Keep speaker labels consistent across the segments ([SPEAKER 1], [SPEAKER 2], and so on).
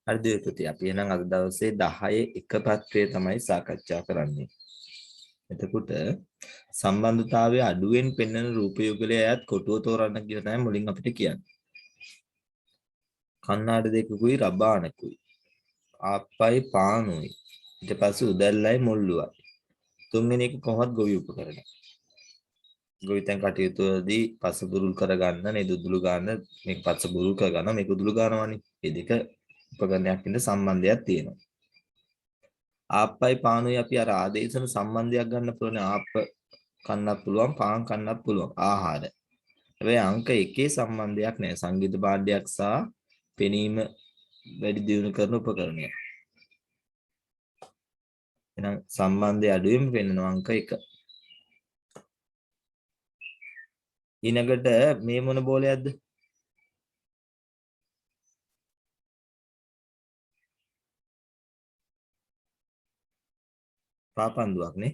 [SPEAKER 1] හරි දේපති අපි එහෙනම් අද දවසේ 10 එක පත්‍රය තමයි සාකච්ඡා කරන්නේ. එතකොට සම්බන්ධතාවයේ අඩුවෙන් පෙන්වන රූප යුගලයේ අයත් කොටුව තෝරන්න කියලා තමයි මුලින් අපිට කියන්නේ. කන්නාඩි දෙකකුයි රබානකුයි. ආප්පයි පානුයි. ඊට පස්සේ උදැල්ලයි මුල්ලුවයි. තුන්වෙනි එක කොහොමද ගොවි උපකරණ. ගොවිතැන් කටයුතුවේදී පස බුරුල් කරගන්න නේද උදුළු ගන්න මේක පස බුරුල් කරගන්න මේක උදුළු ගන්නවනේ. මේ දෙක උපකරණයක් ඉන්න සම්බන්ධයක් තියෙනවා. ආප්පයි පානුයි අපි අර ආදේශන සම්බන්ධයක් ගන්න පුළුවන්. ආප්ප කන්නත් පුළුවන් පාන් කන්නත් පුළුවන් ආහාර. හැබැයි අංක 1 සම්බන්ධයක් නැහැ. සංගීත පාඩයක් සහ පෙනීම වැඩි දියුණු කරන උපකරණයක්. එහෙනම් සම්බන්ධය අඩුවෙන් පෙන්වන අංක 1. ඊළඟට මේ මොන බෝලයක්ද? පාපන්දුවක් නේ.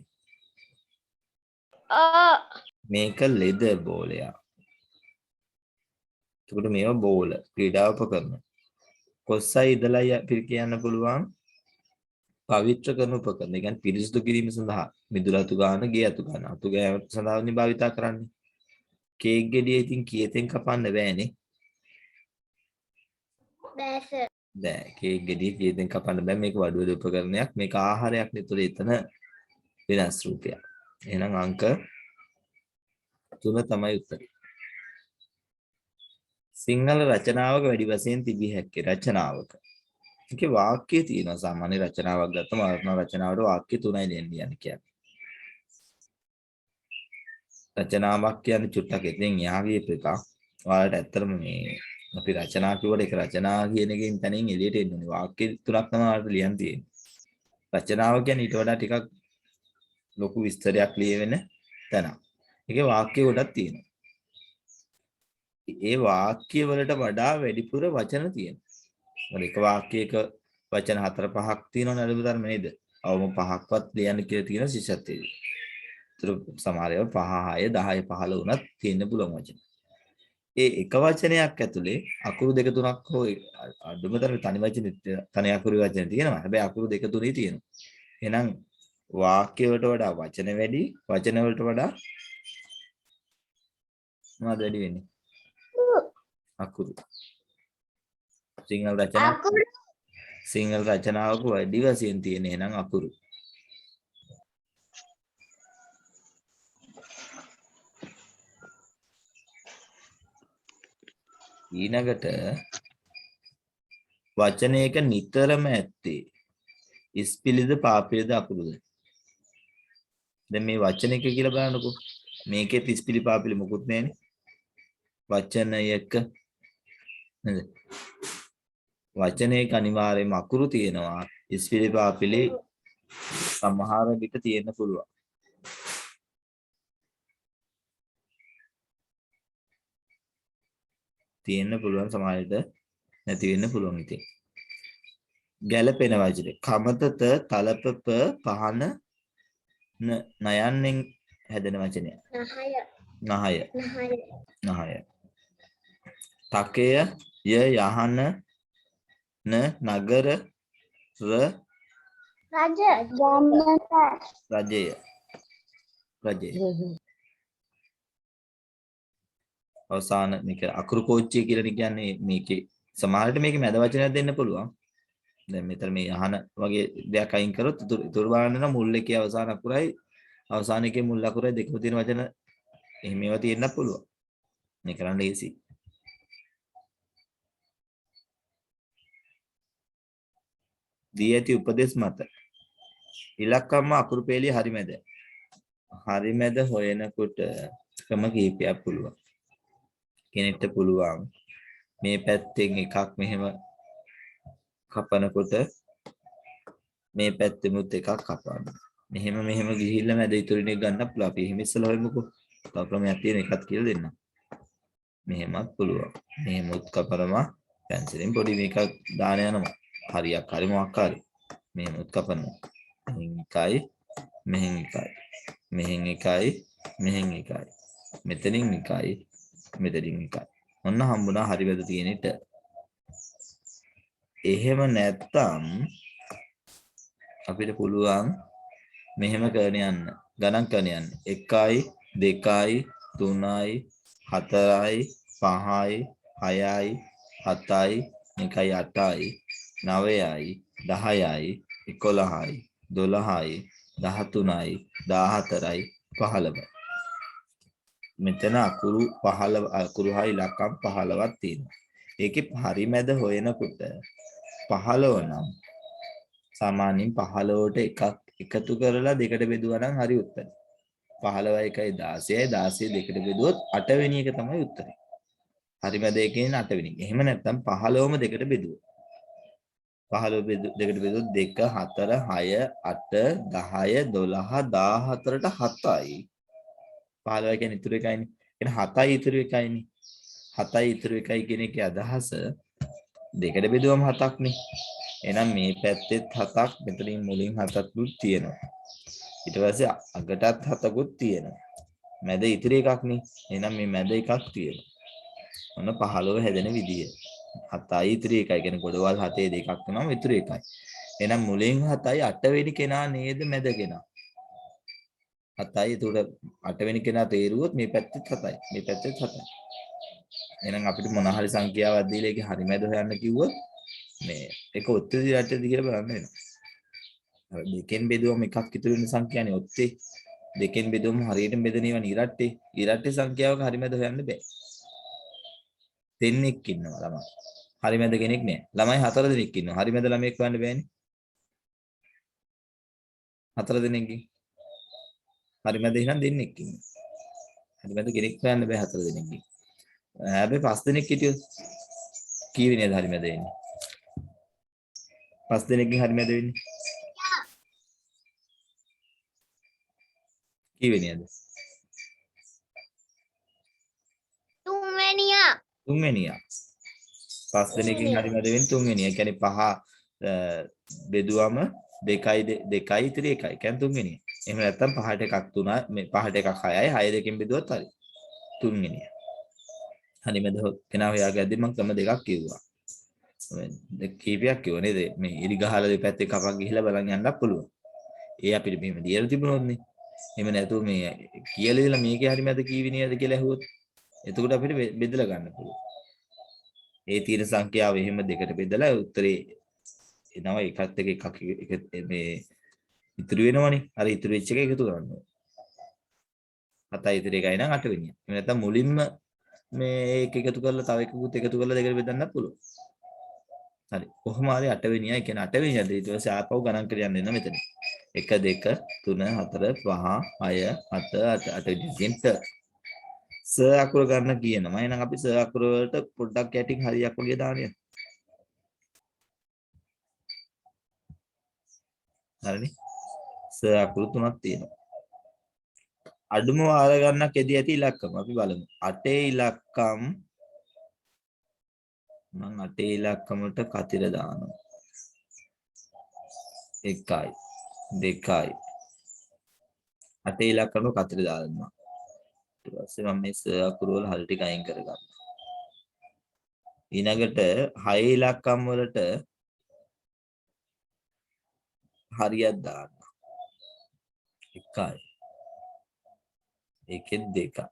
[SPEAKER 1] මේක ලෙදර් බෝලයක්. ඒකට මේවා බෝල ක්‍රීඩා උපකරණ. කොස්සයි ඉදලයි පිර කියන්න පුළුවන් පවිත්‍ර කරන උපකරණ. ඒ කියන්නේ පිරිසිදු කිරීම සඳහා මිදුල අතු ගන්න, ගේ අතු ගන්න. අතු ගෑම සඳහා භාවිතා කරන්නේ. කේක් ගෙඩිය ඉතින් කීයෙන් කපන්න බෑනේ. බෑ සර්. බෑ කේක් ගෙඩිය කීයෙන් කපන්න බෑ. මේක වඩුවේද උපකරණයක්. මේක ආහාරයක් නෙතුල එතන වෙනස් රූපයක්. එහෙනම් අංක 3 තමයි උත්තරේ. සිංහල රචනාවක වැඩි වශයෙන් තිබිය හැකි රචනාවක. ඒකේ වාක්‍ය තියෙනවා. සාමාන්‍ය රචනාවක් ගත්තම රචනාවට වාක්‍ය 3යි දෙන්නේ කියන්නේ. රචනාවක් කියන්නේ චුට්ටක් එතෙන් එහා ගියපු එකක්. ඔයාලට ඇත්තටම මේ අපි රචනා කිව්වට ඒක රචනා කියන එකෙන් තනින් එළියට එන්නේ. වාක්‍ය 3ක් තමයි ඔයාලට ලියන්න තියෙන්නේ. රචනාව කියන්නේ ඊට වඩා ටිකක් ලොකු විස්තරයක් ලියවෙන තැන. ඒකේ වාක්‍ය ගොඩක් තියෙනවා. ඒ වාක්‍ය වලට වඩා වැඩිපුර වචන තියෙනවා. එක වාක්‍යයක වචන 4-5ක් තියෙනවනේ අලුතෙන් නේද? අවම 5ක්වත් ලියන්න කියලා තියෙන ශිෂ්‍යත්වයේ. ඒතර සමහර ඒවා 5, 6, 10, 15 උනත් තියෙන්න පුළුවන් වචන. ඒ එක වචනයක් ඇතුලේ අකුරු 2-3ක් හෝ අඩුමතර තනි වචන තනි අකුරු වචන තියෙනවා. හැබැයි අකුරු 2-3යි තියෙනවා. එහෙනම් වාක්‍ය වලට වඩා වචන වැඩි, වචන වලට වඩා මොනවද වැඩි වෙන්නේ? අකුරු. සිංහල රචනාවක වැඩි වශයෙන් තියෙන එහෙනම් අකුරු. ඊළඟට වචනයක නිතරම ඇත්තේ ඉස්පිලිද පාපිලිද අකුරුද? දැන් මේ වචනයක කියලා බලන්නකෝ. මේකේ ඉස්පිලි පාපිලි මොකුත් නැහැනේ. වචනයක නේද? වචනයක අනිවාර්යයෙන්ම අකුරු තියෙනවා. ඉස්පිලි පාපිලි සමහර විට තියෙන්න පුළුවන්. තියෙන්න පුළුවන් සමහර විට නැති වෙන්න පුළුවන් ඉතින්. ගැළපෙන වචනේ කමතත තලපප පහන නයන්නෙන් හැදෙන වචනය. නහය. තකය ය යහන නගර රජය. අවසාන මේක අකුරු කෝච්චිය කියලා කියන්නේ මේකේ සමහරට මේකේ මැද වචනයක් දෙන්න පුළුවන්. දැන් මෙතන මේ යහන වගේ දෙයක් අයින් කරොත් ඉතුරු බලන්න නම් මුල් එකේ අවසාන අකුරයි අවසාන එකේ මුල් අකුරයි දෙකම තියෙන වචන එහෙම ඒවා තියෙන්නත් පුළුවන්. මේ කරන්න easy. දී ඇති උපදේශ මත ඉලක්කම අකුරු පෙළිය හරිමැද. හරිමැද හොයනකොට ක්‍රම කීපයක් පුළුවන්. කෙනෙක්ට පුළුවන් මේ පැත්තෙන් එකක් මෙහෙම කපනකොට මේ පැත්තෙමුත් එකක් කපන්න. මෙහෙම ගිහිල්ලා මැද ඉතුරුනේ ගන්න පුළුවන්. අපි එහෙම ඉස්සලා හොයමුකෝ. තව ක්‍රමයක් තියෙන එකක් කියලා දෙන්නම්. මෙහෙමත් පුළුවන්. මෙහෙමුත් කපනවා. පැන්සලෙන් පොඩි මේකක් දාන යනවා. හරියක් හරි මොකක් හරි. මෙහෙමුත් කපනවා. මෙහෙන් එකයි. මෙතනින් එකයි. මෙතනින් එකයි. ඔන්න හම්බුණා හරි වැද තියෙන ඉත. එහෙම නැත්තම් අපිට පුළුවන් මෙහෙම කරන යන්න. ගණන් කරන යන්න. 1යි 2යි 3යි 4යි 5යි 6යි 7යි 1යි 8යි 9යි 10යි 11යි 12යි 13යි 14යි 15යි. මෙතන අකුරු 15 අකුරු හා ඉලක්කම් 15ක් තියෙනවා. ඒකේ පරිමැද හොයනකොට 15 නම් සාමාන්‍යයෙන් 15ට එකක් එකතු කරලා දෙකට බෙදුවා නම් හරි උත්තරේ. 15යි 1යි 16යි 16 දෙකට බෙදුවොත් 8 වෙනි එක තමයි උත්තරේ. පරිමැද එකෙන් 8 වෙනි එක. එහෙම නැත්නම් 15ම දෙකට බෙදුවොත් 15 දෙකට බෙදුවොත් 2 4 6 8 10 12 14ට 7යි. 15 කියන්නේ ඉතුරු එකයිනේ. එහෙනම් 7යි ඉතුරු එකයිනේ. 7යි ඉතුරු එකයි කියන එකේ අදහස දෙකට බෙදුවම 7ක් නේ. එහෙනම් මේ පැත්තෙත් 7ක් මෙතනින් මුලින් 7ක් තියෙනවා. ඊට පස්සේ අගටත් 7කුත් තියෙනවා. මැද ඉතිරි එකක් නේ. එහෙනම් මේ මැද එකක් තියෙනවා. ඔන්න 15 හැදෙන විදිය. 7යි ඉතිරි එකයි කියන්නේ ගොඩවල් 7 දෙකක් වෙනම ඉතිරි එකයි. එහෙනම් මුලින් 7යි 8 වෙනි කෙනා නේද මැද කෙනා. 7යි ඒකට 8 වෙනි කෙනා තේරුවොත් මේ පැත්තෙත් 7යි. මේ පැත්තෙත් 7යි. එහෙනම් අපිට මොන හරි සංඛ්‍යාවක් දීලා ඒකේ හරි මැද හොයන්න කිව්වොත් මේ එක ඔත්තේ දිහාටද කියලා බලන්න වෙනවා. අර දෙකෙන් බෙදුවම එකක් ඉතුරු වෙන සංඛ්‍යානේ ඔත්තේ. දෙකෙන් බෙදුවම හරියටම බෙදෙන ඒවා ඉරට්ටේ. ඉරට්ටේ සංඛ්‍යාවක හරි මැද හොයන්න බෑ. දෙන්නෙක් ඉන්නවා ළමයි. හරි මැද කෙනෙක් නෑ. ළමයි 4 දෙනෙක් ඉන්නවා. හරි මැද ළමයෙක් හොයන්න බෑනේ. 4 දෙනෙක්ගෙන්. හරි මැද එහෙනම් දෙන්නෙක් ඉන්නවා. හරි මැද කෙනෙක් හොයන්න බෑ 4 දෙනෙක්ගෙන්. හැබැයි 5 දෙනෙක් හිටියොත් කී වෙනේද හරි මැද එන්නේ? 5 දෙනෙක්ගෙන් හරි මැද වෙන්නේ. කී වෙනියද?
[SPEAKER 2] තුන්වෙනියා.
[SPEAKER 1] තුන්වෙනියා. 5 දෙනෙක්ගෙන් හරි මැද වෙන්නේ තුන්වෙනියා. ඒ කියන්නේ 5 බෙදුවම 2යි ඉතිරි 1යි. කියන්නේ තුන්වෙනියා. එහෙම නැත්නම් 5ට එකක් 3යි මේ 5ට එකක් 6යි. 6 දෙකෙන් බෙදුවත් හරි. තුන්වෙනියා. හරි මැද කෙනා හොයාගද්දි මම ක්‍රම දෙකක් කිව්වා. කීපයක් කිව්වා නේද? මේ ඉරි ගහලා දෙපැත්තේ කපක් ගිහිලා බලන් යන්නත් පුළුවන්. ඒ අපිට මෙහෙම දියලා තිබුණොත් නේ. එහෙම නැතුව මේ කියලා දීලා මේකේ හරි මැද කී විනියද කියලා ඇහුවොත් එතකොට අපිට බෙදලා ගන්න පුළුවන්. ඒ තියෙන සංඛ්‍යාව එහෙම දෙකට බෙදලා උත්තරේ එනවා එකත් එක එකක් මේ ඉතුරු වෙනවනේ. අර ඉතුරු වෙච්ච එක එකතු කරන්න ඕනේ. 7යි ඉතුරු එකයි නම් 8 වෙනිය. එහෙම නැත්නම් මුලින්ම මේ ඒක එකතු කරලා තව එකකුත් එකතු කරලා දෙකට බෙදන්නත් පුළුවන්. හරි. කොහොම හරි 8 වෙනියයි. ඒ කියන්නේ 8 වෙනියද ඊට පස්සේ ආපහු ගණන් කරගෙන යන්න මෙතන. 1 2 3 4 5 6 7 8 විදිහට ස අකුර ගන්න කියනවා. එහෙනම් අපි ස අකුර වලට පොඩ්ඩක් යටින් හරියක් වගේ දාන්නේ. හරිනේ. ස අකුරු තුනක් තියෙනවා. අඩුම වාර ගන්නක් එදී ඇති ඉලක්කම අපි බලමු. 8 ඉලක්කම් මම 8 ඉලක්කමට කතිර දානවා. 1යි 2යි 8 ඉලක්කමට කතිර දානවා. ඊට පස්සේ මම මේ ස අකුරු වල හල් ටික අයින් කරගන්නවා. ඊළඟට 6 ඉලක්කම් වලට හරියක් දානවා. 1යි. ඒකෙන් 2යි.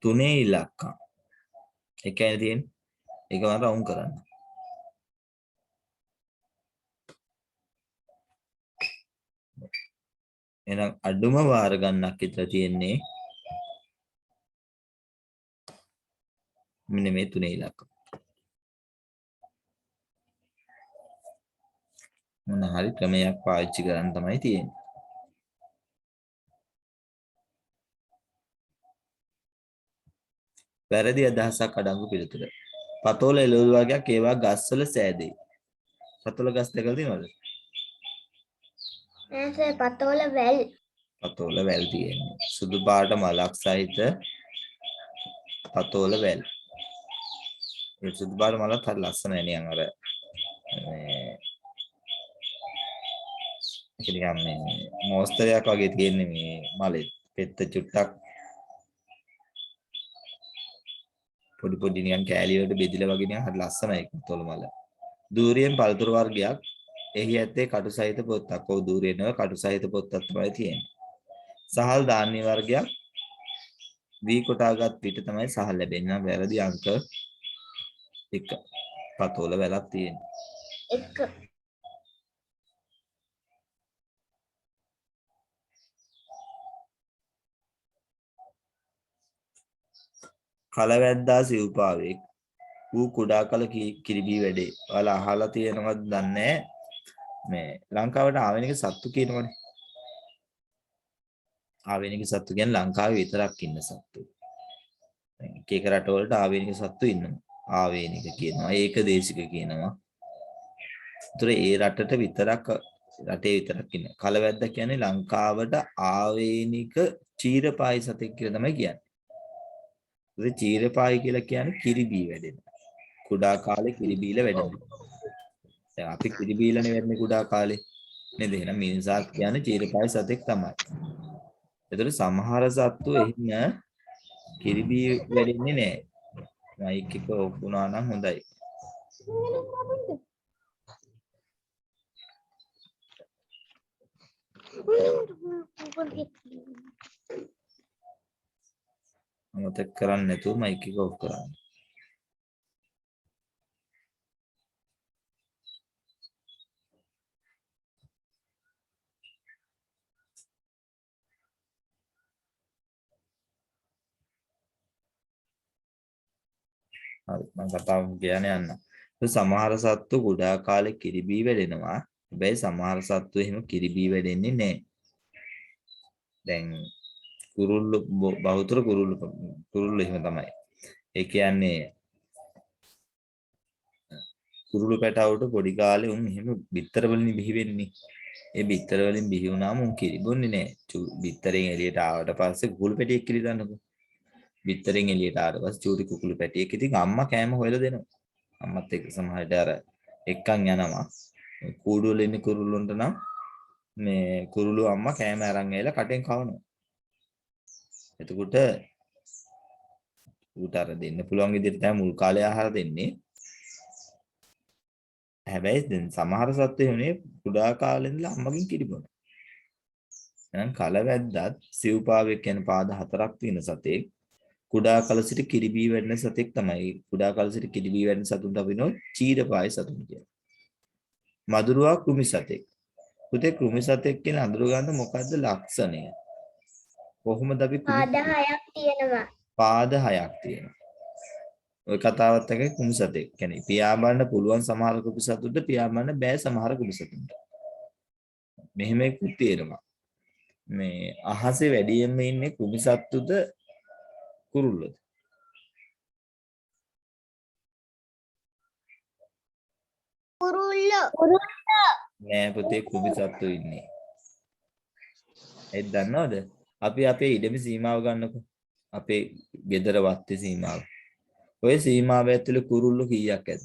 [SPEAKER 1] 3 ඉලක්කම්. එකයි තියෙන්නේ. ඒක මම රවුම් කරන්න. එහෙනම් අඩුම වාර ගන්නක් විතර තියෙන්නේ මෙන්න මේ 3 ඉලක්කම්. මොන හරි ක්‍රමයක් පාවිච්චි කරන්න තමයි තියෙන්නේ. වැරදි අදහසක් අඩංගු පිළිතුර. පතෝල එළවලු වර්ගයක් ඒවා ගස්වල සෑදේ. පතෝල ගස් දැකලා තියෙනවද?
[SPEAKER 2] නෑ සර් පතෝල වැල්.
[SPEAKER 1] පතෝල වැල් තියෙන්නේ. සුදු පාට මලක් සහිත පතෝල වැල්. ඒ සුදු පාට මලක් හරි ලස්සනයි නිකන් අර මේ නිකන් මේ මොස්තරයක් වගේ තියෙන්නේ මේ මලේ. පෙත්ත චුට්ටක් පොඩි පොඩි නිකන් කෑලි වලට බෙදිලා වගේ නිකන් හරි ලස්සනයි තොලමල. දූරියෙන් පළතුරු වර්ගයක්. එහි ඇත්තේ කටු සහිත පොත්තක්. ඔව් දූරියෙන් නෙවෙයි කටු සහිත පොත්තක් තමයි තියෙන්නේ. සහල් ධාන්‍ය වර්ගයක්. වී කොටාගත් පිට තමයි සහල් ලැබෙන්නේ. වැරදි අංක 1. පතෝල වැලක් තියෙන්නේ.
[SPEAKER 2] 1.
[SPEAKER 1] කලවැද්දා සිව්පාවෙක් ඌ කුඩා කල කිරිබී වැඩේ. ඔයාලා අහලා තියෙනවද දන්නේ මේ ලංකාවට ආවෙනික සත්තු කියනවනේ. ආවෙනික සත්තු කියන්නේ ලංකාවේ විතරක් ඉන්න සත්තු. එක එක රටවලට ආවෙනික සත්තු ඉන්නවා. ආවේනික කියනවා, ඒකදේශික කියනවා. ඒතර ඒ රටට විතරක් රටේ විතරක් ඉන්න. කලවැද්ද කියන්නේ ලංකාවට ආවේනික චීරපායි සතෙක් කියලා තමයි කියන්නේ. ඒ චීරපායි කියලා කියන්නේ කිරිබී වැඩෙන. කුඩා කාලේ කිරිබීල වැඩෙන. දැන් අපි කිරිබීලනේ වැඩනේ කුඩා කාලේ. නේද? එහෙනම් මිනිසාත් කියන්නේ චීරපායි සතෙක් තමයි. ඒතර සමහර සත්තු එහෙම කිරිබී වැඩෙන්නේ නැහැ. මයික් එක ඔෆ් වුණා නම් හොඳයි. අමතක කරන්නේ නැතුව මයික් එක ඔෆ් කරන්න. හරි මම කතාව කියන්නේ යන්න. සමහර සත්තු කුඩා කාලේ කිරිබී වැඩෙනවා. හැබැයි සමහර සත්තු එහෙම කිරිබී වැඩෙන්නේ නැහැ. දැන් කුරුල්ලෝ බහුතර කුරුල්ලෝ එහෙම තමයි. ඒ කියන්නේ කුරුළු පැටවුට පොඩි කාලේ උන් එහෙම බිත්තර වලින් බිහි වෙන්නේ. ඒ බිත්තර වලින් බිහි වුණාම උන් කිරිබොන්නේ නැහැ. බිත්තරෙන් එළියට ආවට පස්සේ කුකුළු පැටියෙක් කිරි ගන්නකො. බිත්තරෙන් එළියට ආවට පස්සේ චූටි කුකුළු පැටියෙක් ඉතින් අම්මා කෑම හොයලා දෙනවා. අම්මත් එක්ක සමහරට අර එක්කන් යනවා. කූඩු වල ඉන්න කුරුල්ලොන්ට නම් මේ කුරුළු අම්මා කෑම අරන් ඇවිල්ලා කටෙන් කවනවා. එතකොට ඌට අර දෙන්න පුළුවන් විදිහට තමයි මුල් කාලේ ආහාර දෙන්නේ. හැබැයි දැන් සමහර සත්ත්වෝ එහෙමනේ කුඩා කාලේ ඉඳලා අම්මගෙන් කිරි බොනවා. එහෙනම් කලවැද්දත් සිව්පාවෙක් කියන පාද 4ක් තියෙන සතෙක් කුඩා කල සිට කිරිබී වැඩෙන සතෙක් තමයි. කුඩා කල සිට කිරිබී වැඩෙන සතුන්ට අපි නෝ චීරපායි සතුන් කියලා. මදුරුවා කෘමි සතෙක්. පුතේ කෘමි සතෙක් කියන අඳුර ගන්න මොකද්ද ලක්ෂණය? කොහොමද අපි
[SPEAKER 2] පාද 6ක් තියෙනවා.
[SPEAKER 1] පාද 6ක් තියෙනවා. ඔය කතාවත් එක කුමි සතෙක්. කියන්නේ පියාඹන්න පුළුවන් සමහර කුමි සතුන්ට පියාඹන්න බෑ සමහර කුමි සතුන්ට. මෙහෙම එකක් තියෙනවා. මේ අහසේ වැඩියෙන්ම ඉන්නේ කුමි සත්තුද කුරුල්ලද?
[SPEAKER 2] කුරුල්ලෝ.
[SPEAKER 1] නෑ පුතේ කුමි සත්තු ඉන්නේ. ඒත් දන්නවද? අපි අපේ ඉඩමේ සීමාව ගන්නකො. අපේ ගෙදර වත්තේ සීමාව. ඔය සීමාව ඇතුලේ කුරුල්ලෝ කීයක් ඇද්ද?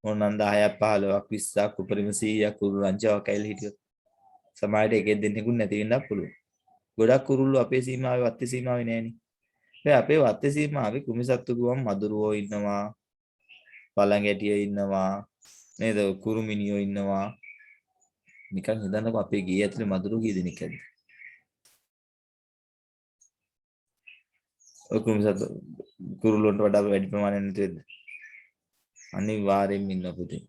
[SPEAKER 1] ඕනනම් 10ක් 15ක් 20ක් උපරිම 100ක් කුරුල්ලන්චාවක් ඇවිල්ලා හිටියොත් සමහරට එකෙක් දෙන්නෙකුත් නැති වෙන්නත් පුළුවන්. ගොඩක් කුරුල්ලෝ අපේ සීමාවේ වත්තේ සීමාවේ නෑනේ. ඒ අපේ වත්තේ සීමාවේ කුමි සත්තු ගුවම් මදුරුවෝ ඉන්නවා. පළඟැටියෝ ඉන්නවා. නේද? කුරුමිනියෝ ඉන්නවා. නිකන් හිතන්නකො අපේ ගේ ඇතුලේ මදුරුවෝ කී දෙනෙක් ඇද්ද? ඔය කුමි සත්තු කුරුල්ලන්ට වඩා වැඩි ප්‍රමාණයක් නැතිද? අනිවාර්යෙන්ම ඉන්න පුතේ.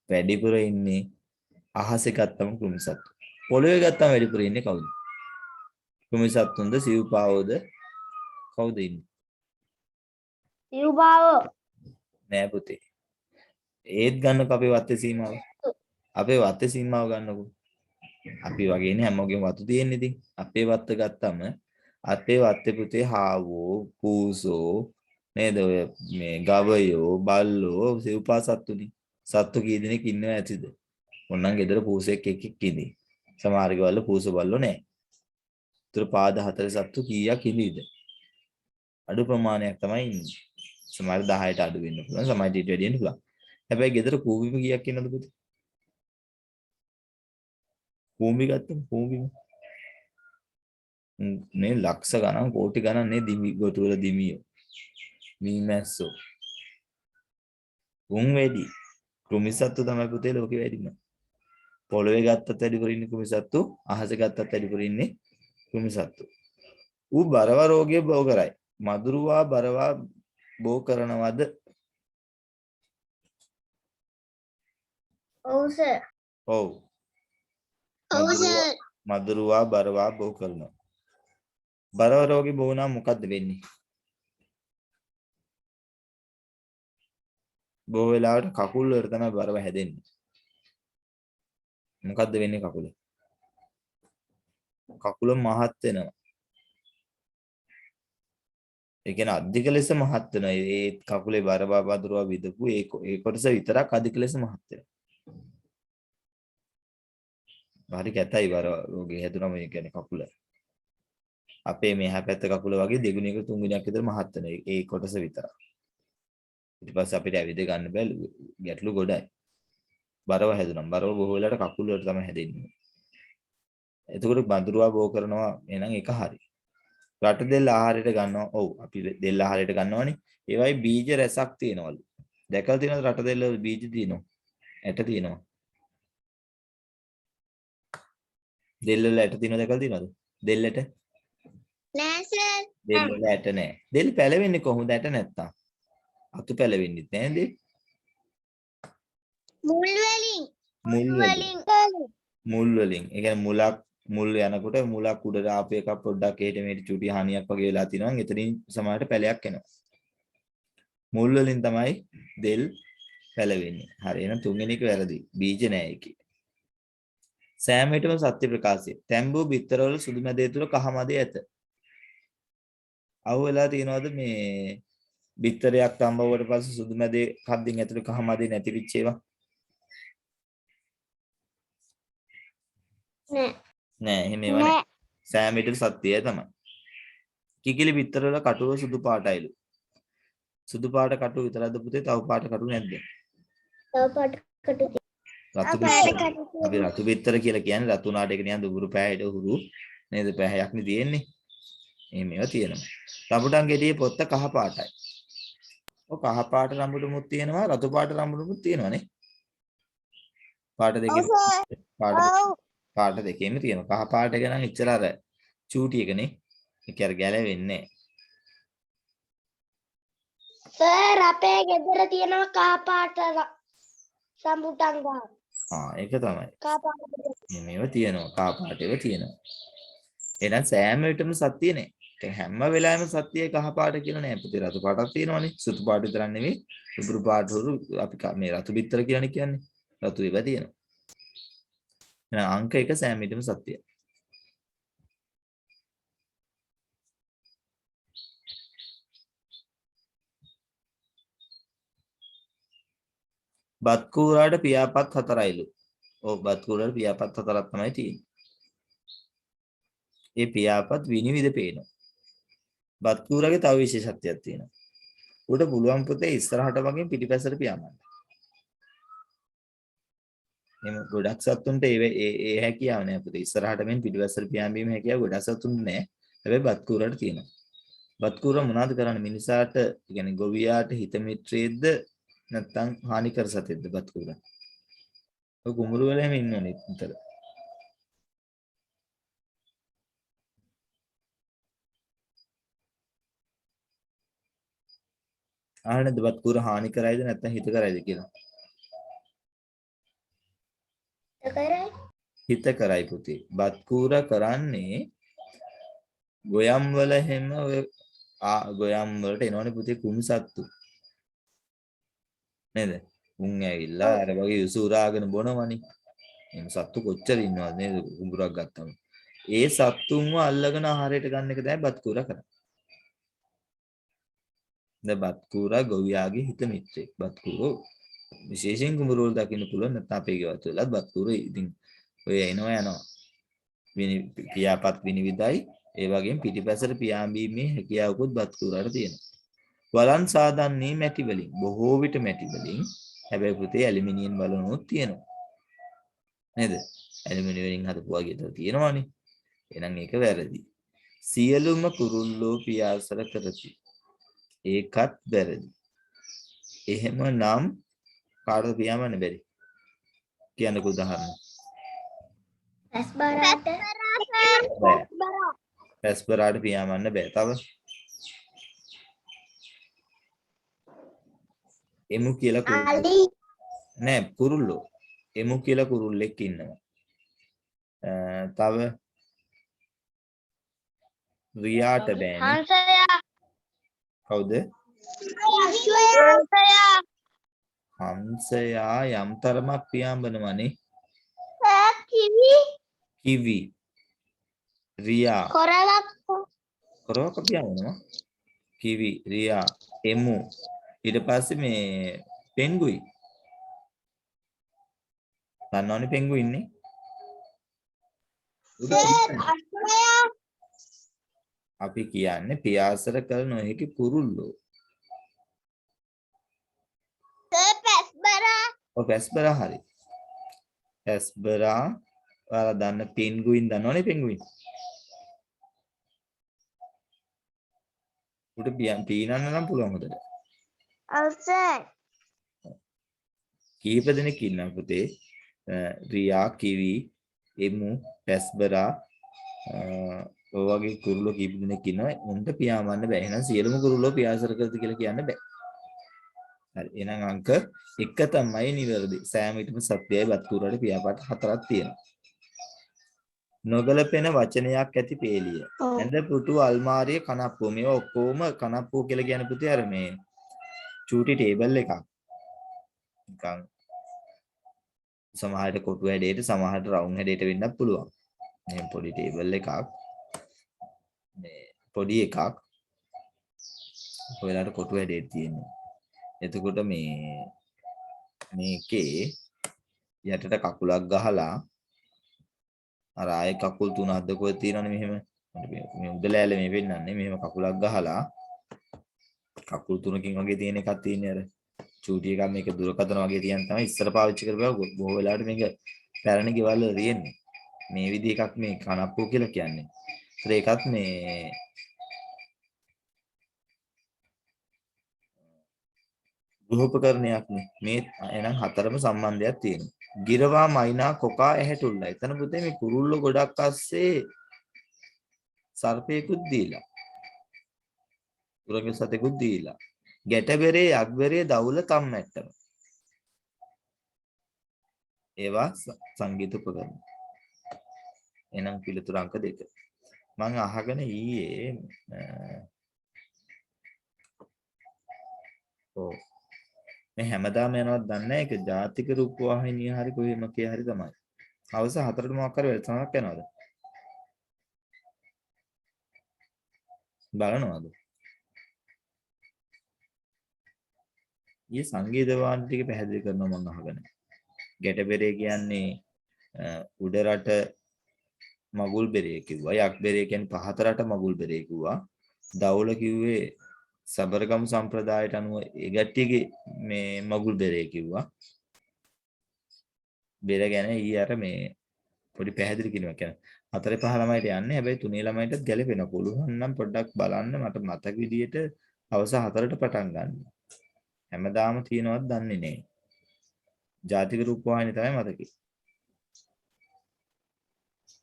[SPEAKER 1] වැඩිපුර ඉන්නේ අහසේ ගත්තම කුමි සත්තු. පොළවේ ගත්තම වැඩිපුර ඉන්නේ කවුද? කුමි සත්තුන්ද සිව්පාවෝද? කවුද ඉන්නේ?
[SPEAKER 2] සිව්පාවෝ.
[SPEAKER 1] නෑ පුතේ. ඒත් ගන්නකො අපේ වත්තේ සීමාව. අපේ වත්තේ සීමාව ගන්නකො. අපි වගේනේ හැමෝගෙම වතු තියෙන්නේ ඉතින්. අපේ වත්ත ගත්තම අපේ වත්තේ පුතේ හාවෝ, පූසෝ නේද? ඔය මේ ගවයෝ, බල්ලෝ සිව්පා සත්තුනේ. සත්තු කී දෙනෙක් ඉන්නව ඇතිද? ඕනනම් ගෙදර පූසෙක් එක්ක ඉන්නේ. සමහර ගෙවල් පූස බල්ලෝ නැහැ. ඒතර පාද 4 සත්තු කීයක් ඉඳීද? අඩු ප්‍රමාණයක් තමයි ඉන්නේ. සමහර 10ට අඩු වෙන්න පුළුවන්. සමහර ඊට වැඩි වෙන්න පුළුවන්. හැබැයි ගෙදර කූඹිම කීයක් ඉන්නවද පුතේ? කූඹි ගත්තම කූඹිම මේ ලක්ෂ ගණන් කෝටි ගණන් නේ දිමි ගොටු වල දිමියෝ. මීමැස්සෝ. උන් වැඩි. කෘමිසත්තු තමයි පුතේ ලෝකෙ වැඩිම. පොළවේ ගත්තත් වැඩිපුර ඉන්නේ කෘමිසත්තු, අහසේ ගත්තත් වැඩිපුර ඉන්නේ කෘමිසත්තු. ඌ බරව රෝගය බෝ කරයි. මදුරුවා බරවා බෝ කරනවද?
[SPEAKER 2] ඔව් සර්.
[SPEAKER 1] ඔව්.
[SPEAKER 2] ඔව් සර්.
[SPEAKER 1] මදුරුවා බරවා බෝ කරනවා. බරව රෝගී බෝ නම් මොකද්ද වෙන්නේ? බෝ වෙලාවට කකුල් වල තමයි බරව හැදෙන්නේ. මොකද්ද වෙන්නේ කකුල? කකුල මහත් වෙනවා. ඒ කියන්නේ අධික ලෙස මහත් වෙනවා. ඒ කකුලේ බරව බදුරුවා විදපු ඒ කොටස විතරක් අධික ලෙස මහත් වෙනවා. හරි කැතයි බර රෝගේ හැදුනම ඒ කියන්නේ කකුල. අපේ මෙහා පැත්ත කකුල වගේ දෙගුණයක තුන්ගුණයක් විතර මහත් වෙනවා. ඒ කොටස විතරක්. ඊට පස්සේ අපිට ඇවිද ගන්න බෑ ගැටලු ගොඩයි. බරව හැදුනම් බරව බොහෝ වෙලාවට කකුල වලට තමයි හැදෙන්නේ. එතකොට බඳුරුවා බෝ කරනවා එහෙනම් ඒක හරි. රට දෙල් ආහාරයට ගන්නවා. ඔව් අපි දෙල් ආහාරයට ගන්නවනේ. ඒවයි බීජ රැසක් තියෙනවලු. දැකලා තියෙනවද රට දෙල් වල බීජ තියෙනවා? ඇට තියෙනවා. දෙල් වල ඇට තියෙනවද දැකලා තියෙනවද? දෙල්ලට?
[SPEAKER 2] නෑ සර්.
[SPEAKER 1] දෙල් වල ඇට නෑ. දෙල් පැලවෙන්නේ කොහොමද ඇට නැත්තම්? අතු පැලවෙන්නේ නැහැ දෙල්.
[SPEAKER 2] මුල් වලින්.
[SPEAKER 1] මුල් වලින්. මුල් වලින්. ඒ කියන්නේ මුල් යනකොට මුලක් උඩට ආපු එක පොඩ්ඩක් එහෙට මෙහෙට චුටි හානියක් වගේ වෙලා තිනවා. එතනින් සමහරට පැලයක් එනවා. මුල් වලින් තමයි දෙල් පැලවෙන්නේ. හරි. එහෙනම් තුන්වෙනි එක වැරදි. බීජ නෑ ඒකේ. සෑම විටම සත්‍ය ප්‍රකාශය. තැඹු බිත්තරවල සුදු මැදේ තුල කහ මදේ ඇත. අහු වෙලා තියනවාද මේ බිත්තරයක් තඹුවට පස්සේ සුදු මැදේ කද්දින් ඇතුලේ කහ මදේ නැති වෙච්ච ඒවා?
[SPEAKER 2] නෑ.
[SPEAKER 1] නෑ එහෙම ඒවා නෑ. සෑම විටම සත්‍යය තමයි. කිකිලි බිත්තරවල කටුව සුදු පාටයිලු. සුදු පාට කටුව විතරද පුතේ? තව පාට කටු නැද්ද?
[SPEAKER 2] තව පාට කටු.
[SPEAKER 1] රතු බිත්තර. අපි රතු බිත්තර කියලා කියන්නේ රතු නාට එක නිකන් දුඹුරු පෑයට උහුරු නේද? පැහැයක් නේ තියෙන්නේ. එහෙම ඒවා තියෙනවා. රඹුටන් ගෙඩියේ පොත්ත කහ පාටයි. ඔය කහ පාට රඹුටමුත් තියෙනවා රතු පාට රඹුටමුත් තියෙනවානේ. පාට දෙකේ පාට දෙකේම තියෙනවා. කහ පාට එක නම් එච්චර අර චූටි එකනේ. ඒක අර ගැලවෙන්නේ නැහැ.
[SPEAKER 2] සර් අපේ ගෙදර තියෙනවා කහ පාට සම්බුටන් ගහ.
[SPEAKER 1] ඒක තමයි.
[SPEAKER 2] කහ පාට.
[SPEAKER 1] මේවා තියෙනවා. කහ පාට ඒවා තියෙනවා. එහෙනම් සෑම විටම සත්‍ය නේ. හැම වෙලාවෙම සත්‍යයේ කහ පාට කියලා නෑ පුතේ. රතු පාටක් තියෙනවනේ. සුදු පාට විතරක් නෙවෙයි. දුඹුරු පාට උරු අපි මේ රතු බිත්තර කියලානේ කියන්නේ. රතු ඒවා තියෙනවා. එහෙනම් අංක 1 සෑම විටම සත්‍යයි. බත් කූරාට පියාපත් 4යිලු. ඔව් බත් කූරාට පියාපත් 4ක් තමයි තියෙන්නේ. ඒ පියාපත් විනිවිද පේනවා. බත් කූරාගේ තව විශේෂත්වයක් තියෙනවා. උඩ පුළුවන් පුතේ ඉස්සරහට වගේ පිටිපස්සට පියාඹන්න. එහෙනම් ගොඩක් සතුන්ට ඒ හැකියාව නෑ පුතේ. ඉස්සරහට මෙන් පිටිපස්සට පියාඹීම හැකියාව ගොඩක් සතුන්ට නෑ. හැබැයි බත් කූරාට තියෙනවා. බත් කූරා මොනවද කරන්නේ මිනිසාට? يعني ගොවියාට හිත මිත්‍රයේද නැත්නම් හානිකර සතෙක්ද බත් කූරා? ඔය කුඹුරු වල හැම ඉන්නවනේ විතර. ආනන්ද බත් කූරා හානි කරයිද නැත්නම් හිත කරයිද කියලා?
[SPEAKER 2] කරයි.
[SPEAKER 1] හිත කරයි පුතේ. බත් කූරා කරන්නේ ගොයම් වල හැම ඔය ගොයම් වලට එනවනේ පුතේ කුණුසත්තු. නේද? උන් ඇවිල්ලා අර වගේ යසුරාගෙන බොනවනේ. එහෙනම් සත්තු කොච්චර ඉන්නවද නේද කුඹුරක් ගත්තම. ඒ සත්තුන්ව අල්ලගෙන ආහාරයට ගන්න එක තමයි බත් කූරා කරන්නේ. දැන් බත් කූරා ගොවියාගේ හිත මිත්‍රෙක්. බත් කූරෝ විශේෂයෙන් කුඹුර වල දකින්න පුළුවන් නැත්නම් අපේ ගෙවල් වලත් බත් කූරෝ ඉතින් ඔය එනවා යනවා. පියාපත් විනිවිදයි ඒ වගේම පිටිපැසට පියාඹීමේ හැකියාවකුත් බත් කූරාට තියෙනවා. වලන් සාදන්නේ මැටි වලින්. බොහෝ විට මැටි වලින්. හැබැයි පුතේ ඇලුමිනියම් බලනොත් තියෙනවා. නේද? ඇලුමිනියම් වලින් හදපු වගේ දා තියෙනවානේ. එහෙනම් ඒක වැරදි. සියලුම කුරුල්ලෝ පියාසර කරති. ඒකත් වැරදි. එහෙමනම් කාටද පියාඹන්න බැරි? කියන්නකෝ උදාහරණ.
[SPEAKER 2] පැස්බරාට
[SPEAKER 1] බෑ. පැස්බරාට පියාඹන්න බෑ. තව එමු කියලා කුරුල්ලෝ
[SPEAKER 2] අලි
[SPEAKER 1] නෑ කුරුල්ලෝ. එමු කියලා කුරුල්ලෙක් ඉන්නවා. තව රියාට බෑනේ.
[SPEAKER 2] හංසයා
[SPEAKER 1] කවුද?
[SPEAKER 2] හංසයා
[SPEAKER 1] හංසයා යම් තරමක් පියාඹනවනේ.
[SPEAKER 2] කිවි
[SPEAKER 1] කිවි රියා
[SPEAKER 2] කොරවක්
[SPEAKER 1] කරවක පියාඹනවා. කිවි රියා එමු ඊට පස්සේ මේ පෙන්ගුයි. දන්නවනේ පෙන්ගුයි ඉන්නේ. අපි කියන්නේ පියාසර කරන නොහැකි කුරුල්ලෝ.
[SPEAKER 2] පැස්බරා
[SPEAKER 1] ඔව් පැස්බරා හරි. පැස්බරා ඔයාලා දන්න පෙන්ගුයින් දන්නවනේ පෙන්ගුයින්. උඩ පීනන්න නම් පුළුවන් හොඳට.
[SPEAKER 2] අල්සර්
[SPEAKER 1] කීප දෙනෙක් ඉන්නවා පුතේ. රියා කිවි එමු පැස්බරා ඔය වගේ කුරුල්ලෝ කීප දෙනෙක් ඉන්නවා. උන්ට පියාඹන්න බෑ. එහෙනම් සියලුම කුරුල්ලෝ පියාසර කරද කියලා කියන්න බෑ. හරි. එහෙනම් අංක 1 තමයි නිවැරදි. සෑම විටම සත්‍යයයි බත් කුරුල්ලට පියාපාට 4ක් තියෙනවා. නොගැලපෙන වචනයක් ඇති පේලිය. ඇඳ පුටු අල්මාරිය කනප්පුව. මේවා ඔක්කොම කනප්පුව කියලා කියන පුතේ අර මේ චූටි ටේබල් එකක්. නිකන් සමහරට කොටු හැඩයට සමහරට රවුම් හැඩයට වෙන්නත් පුළුවන්. මේ පොඩි ටේබල් එකක්. මේ පොඩි එකක්. ඔයාලට කොටු හැඩයට තියෙනවා. එතකොට මේකේ යටට කකුලක් ගහලා අර ආයේ කකුල් 3ක් කොහෙද තියෙනවනේ මෙහෙම. මේ උඩලෑල්ල මේ වෙන්නන්නේ මෙහෙම කකුලක් ගහලා කකුල් 3කින් වගේ තියෙන එකක් තියෙන්නේ අර චූටි එකක් මේක දුරකථන වගේ තියන් තමයි ඉස්සර පාවිච්චි කරපුවා බොහෝ වෙලාවට මේක පැරණි ගෙවල් වල තියෙන්නේ. මේ විදිහ එකක් මේ කනප්පුව කියලා කියන්නේ. ඒකත් මේ ගෘහෝපකරණයක් නේ. මේ එහෙනම් හතරම සම්බන්ධයක් තියෙනවා. ගිරවා මයිනා කොකා ඇහැටුල්ලා. එතන පුතේ මේ කුරුල්ල ගොඩක් අස්සේ සර්පේකුත් දීලා. උරගේ සතෙකුත් දීලා. ගැටබෙරේ යක්බෙරේ දවුල කම්මැට්ටම. ඒවා සංගීත උපකරණ. එහෙනම් පිළිතුරු අංක 2. මම අහගෙන ඊයේ මේ හැමදාම යනවත් දන්නේ නැහැ. ඒක ජාතික රූපවාහිනිය හරි කොහේ මකේ හරි තමයි. හවස 4ට මොකක් හරි වැඩසටහනක් යනවාද? බලනවාද? ඊයේ සංගීත වාද්‍ය ටික පැහැදිලි කරනවා මම අහගෙන. ගැටබෙරේ කියන්නේ උඩ රට මගුල් බෙරේ කිව්වා. යක් බෙරේ කියන්නේ පහත රට මගුල් බෙරේ කිව්වා. දවුල කිව්වේ සබරගමු සම්ප්‍රදායට අනුව ඒ ගැට්ටියගේ මේ මගුල් බෙරේ කිව්වා. බෙර ගැන ඊ අර මේ පොඩි පැහැදිලි කිරීමක් කියන්නේ 4 5 ළමයිට යන්නේ. හැබැයි 3 ළමයිටත් ගැලපෙන පුළුවන් නම් පොඩ්ඩක් බලන්න. මට මතක විදියට හවස 4ට පටන් ගන්න. හැමදාම තියනවත් දන්නේ නැහැ. ජාතික රූපවාහිනිය තමයි මතකයි.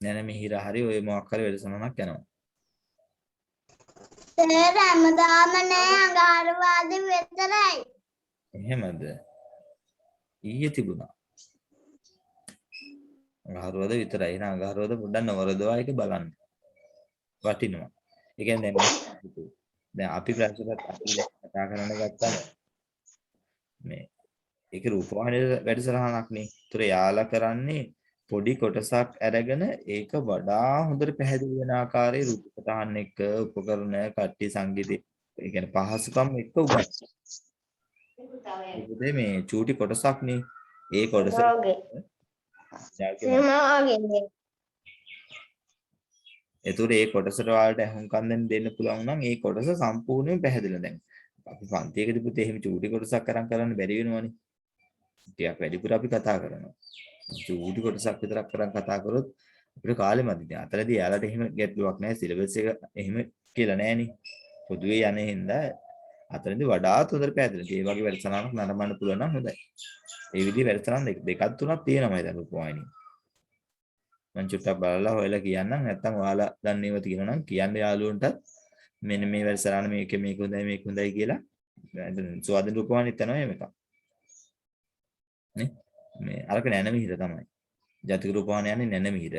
[SPEAKER 1] නෑ මිහිර හරි ඔය මොකක් හරි වැඩසටහනක් යනවා.
[SPEAKER 2] සර් හැමදාම නෑ අඟහරුවාද විතරයි.
[SPEAKER 1] එහෙමද? ඊයේ තිබුණා. අඟහරුවාද විතරයි. එහෙනම් අඟහරුවාද පොඩ්ඩක් නවරදවා එක බලන්න. වටිනවා. ඒ කියන්නේ දැන් අපි ප්‍රශ්නපත් අපි කතා කරන්න ගත්තා මේ ඒක රූපවාහිනිය වැඩසටහනක් නේ. ඒතර යාලා කරන්නේ පොඩි කොටසක් අරගෙන ඒක වඩා හොඳට පැහැදිලි වෙන ආකාරයේ රූපකථන එක්ක උපකරණ කට්ටි සංගීතය ඒ කියන්නේ පහසුකම් එක්ක උගන්වනවා. මේ චූටි කොටසක් නේ. ඒ කොටස ඒතර ඒ කොටසට ඔයාලට අහුම්කම් දෙන්න පුළුවන් නම් ඒ කොටස සම්පූර්ණයෙන් පැහැදිලි දැන්. අපි පන්තියකදී පුතේ එහෙම චූටි කොටසක් අරන් කරන්න බැරි වෙනවනේ. ටිකක් වැඩිපුර අපි කතා කරනවා. චූටි කොටසක් විතරක් කරන් කතා කරොත් අපිට කාලෙ මදි. දැන් අතරදී යාලට එහෙම ගැටලුවක් නැහැ. සිලබස් එක එහෙම කියලා නැහෙනේ. පොදුවේ යන්නේ හින්දා අතරදී වඩාත් හොඳට පැහැදිලි. ඒ වගේ වැඩසටහනක් නරඹන්න පුළුවන් නම් හොඳයි. ඒ විදිහේ වැඩසටහන් දෙකක් තුනක් තියෙනවා දැන් රූපවාහිනිය. මම චුට්ටක් බලලා හොයලා කියන්නම්. නැත්නම් ඔයාලා දන්න ඒවා තියෙනවා නම් කියන්න යාළුවන්ටත් මෙන්න මේ වැඩසටහන මේක හොඳයි කියලා. සුවදින රූපවාහිනියත් යනවා එහෙම එකක්. නේ? මේ අරක නැනමිහිර තමයි. ජාතික රූපවාහිනිය යන්නේ නැනමිහිර.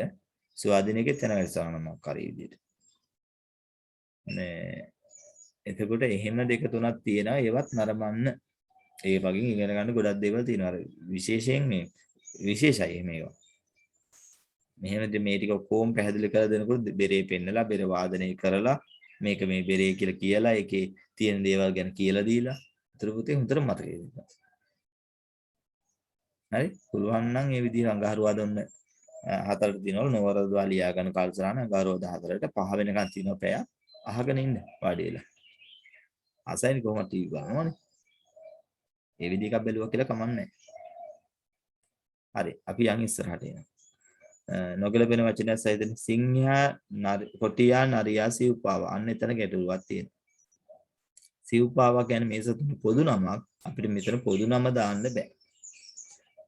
[SPEAKER 1] සුවදිනේකෙත් යන වැඩසටහනක් හරි විදිහට. මේ එතකොට එහෙම දෙක තුනක් තියෙනවා. ඒවත් නරඹන්න. ඒ වගේ ඉගෙන ගන්න ගොඩක් දේවල් තියෙනවා. අර විශේෂයෙන් මේ විශේෂයි මේවා. මෙහෙමද මේ ටික කොහොම පැහැදිලි කරලා දෙනකොට බෙරේ පෙන්නලා බෙර වාදනය කරලා මේක මේ බෙරේ කියලා ඒකේ තියෙන දේවල් ගැන කියලා දීලා අතර පුතේ හොඳට මතකයි දෙන්න. හරි පුළුවන් නම් මේ විදිහ අඟහරුවා දුන්න හතරට දිනවල නවරදවා ලියා ගන්න කාලසටහන අඟහරුවා 14ට 5 වෙනකන් තියෙනවා පැය අහගෙන ඉන්න වාඩි වෙලා. අසයින් කොහොමද ටීවී බලනවනේ. මේ විදිහ එකක් බැලුවා කියලා කමන්නේ නැහැ. හරි අපි යන් ඉස්සරහට එනවා. නොගැලපෙන වචනයක් සහිත සිංහයා කොටියා නරියා සිව්පාවා අන්න එතන ගැටලුවක් තියෙනවා. සිව්පාවා කියන්නේ මේ සතුන් පොදු නමක් අපිට මෙතන පොදු නම දාන්න බෑ.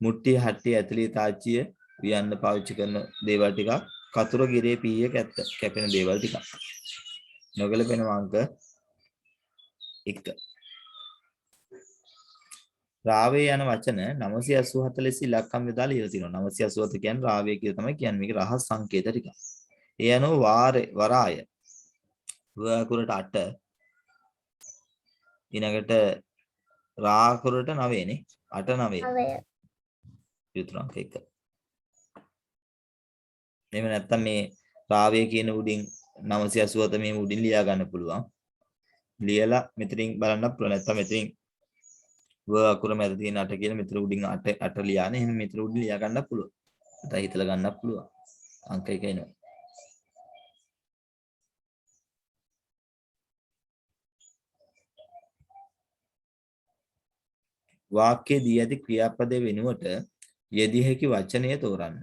[SPEAKER 1] මුට්ටි හට්ටි ඇතුලේ තාච්චිය වියන්න පාවිච්චි කරන දේවල් ටිකක් කතුර ගිරේ පීය කැපෙන දේවල් ටිකක්. නොගැලපෙන අංක 1. රාවේ යන වචන 984 ලෙස ඉලක්කම් යොදාලා ඉවර තියෙනවා. 984 කියන්නේ රාවේ කියලා තමයි කියන්නේ. මේක රහස් සංකේත ටික. ඒ අනුව වරාය වකුරට 8 ඊළඟට රාකුරට 9 නේ. 8 9. යුතුයන්ක 1. එහෙම නැත්තම් මේ රාවේ කියන උඩින් 984 මේ උඩින් ලියා ගන්න පුළුවන්. ලියලා මෙතනින් බලන්න පුළුවන්. නැත්තම් මෙතනින් ව අකුර මැද තියෙන 8 කියලා මෙතන උඩින් 8 ලියානේ. එහෙනම් මෙතන උඩින් ලියා ගන්න පුළුවන්. නැත්නම් හිතලා ගන්නත් පුළුවන්. අංක 1 එනවා. වාක්‍යයේ දී ඇති ක්‍රියාපදයේ වෙනුවට යෙදිය හැකි වචනය තෝරන්න.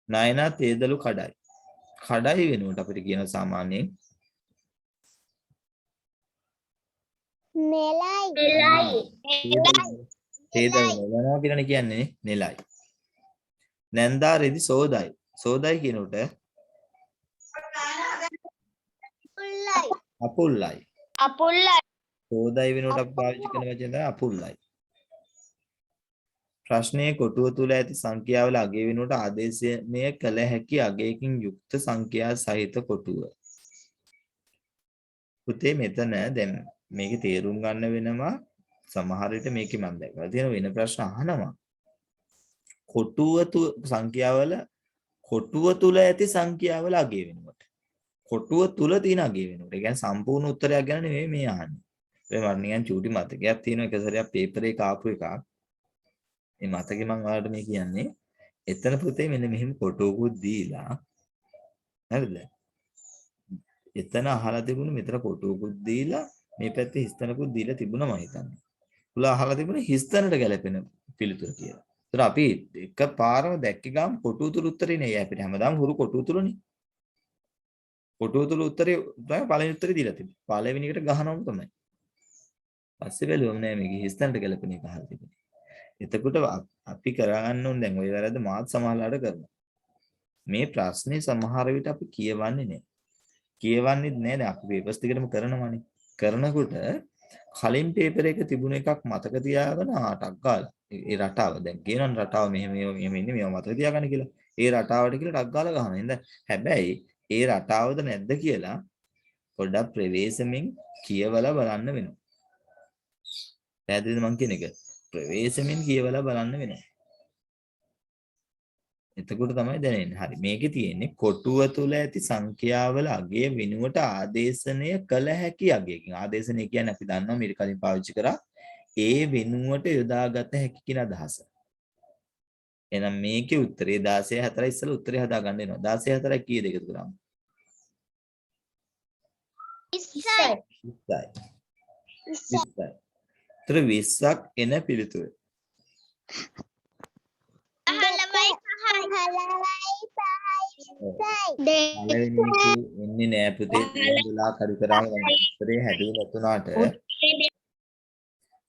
[SPEAKER 1] නයනා තේදලු කඩයි. කඩයි වෙනුවට අපිට කියන සාමාන්‍යයෙන්
[SPEAKER 2] නෙලයි.
[SPEAKER 1] තේදලු නෙලනවා කියලානේ කියන්නේ නෙලයි. නැන්දා රෙදි සෝදයි. සෝදයි කියනකොට අපුල්ලයි. සෝදයි වෙනුවට අපි පාවිච්චි කරන වචන තමයි අපුල්ලයි. ප්‍රශ්නයේ කොටුව තුල ඇති සංඛ්‍යාවල අගය වෙනුවට ආදේශනය කළ හැකි අගයකින් යුක්ත සංඛ්‍යා සහිත කොටුව. පුතේ මෙතන දැන් මේකේ තේරුම් ගන්න වෙනවා සමහර විට මේකේ මම දැක්කලා තියෙන වෙන ප්‍රශ්න අහනවා. කොටුව තුල ඇති සංඛ්‍යාවල අගය වෙනුවට. කොටුව තුල තියෙන අගය වෙනුවට. ඒ කියන්නේ සම්පූර්ණ උත්තරයක් ගැන නෙමෙයි මේ අහන්නේ. ඒ වර්ණියන් චූටි මතකයක් තියෙනවා එක සැරයක් පේපර් එක ආපු එකක්. මේ මතකේ මම ඔයාලට මේ කියන්නේ එතන පුතේ මෙන්න මෙහෙම කොටුවකුත් දීලා හරිද? එතන අහලා තිබුණේ මෙතන කොටුවකුත් දීලා මේ පැත්තේ හිස්තැනකුත් දීලා තිබුණා මම හිතන්නේ. උලා අහලා තිබුණේ හිස්තැනට ගැලපෙන පිළිතුර කියලා. ඒතර අපි එකපාරම දැක්ක ගාම කොටුව තුල උත්තරේ නේ අපිට හැමදාම හුරු කොටුව තුලනේ. කොටුව තුල උත්තරේ තමයි පළවෙනි උත්තරේ දීලා තිබුණේ. පළවෙනි එකට ගහනවම තමයි. පස්සේ බැලුවම නෑ මේක හිස්තැනට ගැලපෙන එක අහලා තිබුණේ. එතකොට අපි කරගන්න ඕනේ දැන් ওই වැරද්ද මාත් සමහරලාට කරනවා. මේ ප්‍රශ්නේ සමහර විට අපි කියවන්නේ නැහැ. කියවන්නේත් නැහැ. දැන් අපි පේපර්ස් ටිකටම කරනවානේ. කරනකොට කලින් පේපර් එක තිබුණ එකක් මතක තියාගෙන ටක් ගාලා ඒ රටාව දැන් කියනවනේ රටාව මෙහෙම ඉන්නේ මේව මතක තියාගන්න කියලා. ඒ රටාවට කියලා ටක් ගාලා ගහනවා. නේද? හැබැයි ඒ රටාවද නැද්ද කියලා පොඩ්ඩක් ප්‍රවේශමෙන් කියවලා බලන්න වෙනවා. පැහැදිලිද මං කියන එක? ප්‍රවේශමෙන් කියවලා බලන්න වෙනවා. එතකොට තමයි දැනෙන්නේ. හරි මේකේ තියෙන්නේ කොටුව තුල ඇති සංඛ්‍යාවල අගය වෙනුවට ආදේශනය කළ හැකි අගයකින්. ආදේශනය කියන්නේ අපි දන්නවා මේක කලින් පාවිච්චි කරා ඒ වෙනුවට යොදාගත හැකි කියන අදහස. එහෙනම් මේකේ උත්තරේ 16 ඉස්සෙල්ලා උත්තරේ හදාගන්න වෙනවා. 16 4 කීයද එකතු කරාම? 20යි. 20යි. 20ක් එන පිළිතුර.
[SPEAKER 2] 15යි 5යි
[SPEAKER 1] පළවෙනි එකේ එන්නේ නෑ පුතේ 30 12 අඩු කරාම උත්තරේ හැදුවේ නැතුණාට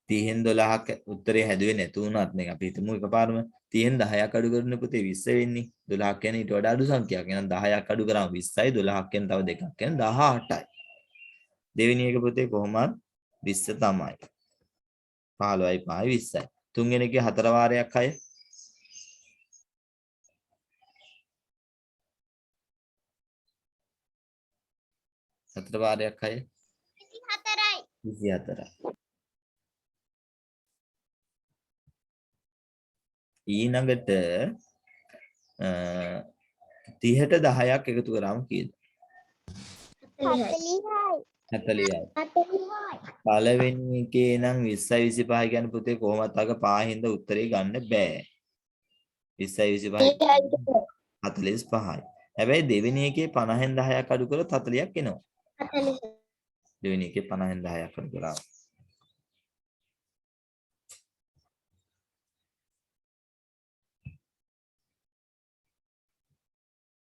[SPEAKER 1] 30න් 12ක් උත්තරේ හැදුවේ නැතු වුණත් නේ අපි හිතමු එකපාරම 30න් 10ක් අඩු කරන පුතේ 20 වෙන්නේ 12ක් කියන්නේ ඊට වඩා අඩු සංඛ්‍යාවක්. එහෙනම් 10ක් අඩු කරාම 20යි 12ක් කියන්නේ තව දෙකක් කියන්නේ 18යි. දෙවෙනි එක පුතේ කොහොමද 20 තමයි. 15යි 5යි 20යි. තුන්වෙනි එකේ 4 වාරයක් 6 4 වාරයක් 6 24යි. ඊළඟට 30ට 10ක් එකතු කරාම කීයද? 40යි. පළවෙනි එකේ නම් 20යි 25යි කියන්නේ පුතේ කොහොමත් අග 5 හින්දා උත්තරේ ගන්න බෑ. 20යි 25යි 45යි. හැබැයි දෙවෙනි එකේ 50න් 10ක් අඩු කරොත් 40ක් එනවා. දෙවෙනි එකේ 50න් 10ක් අඩු කරා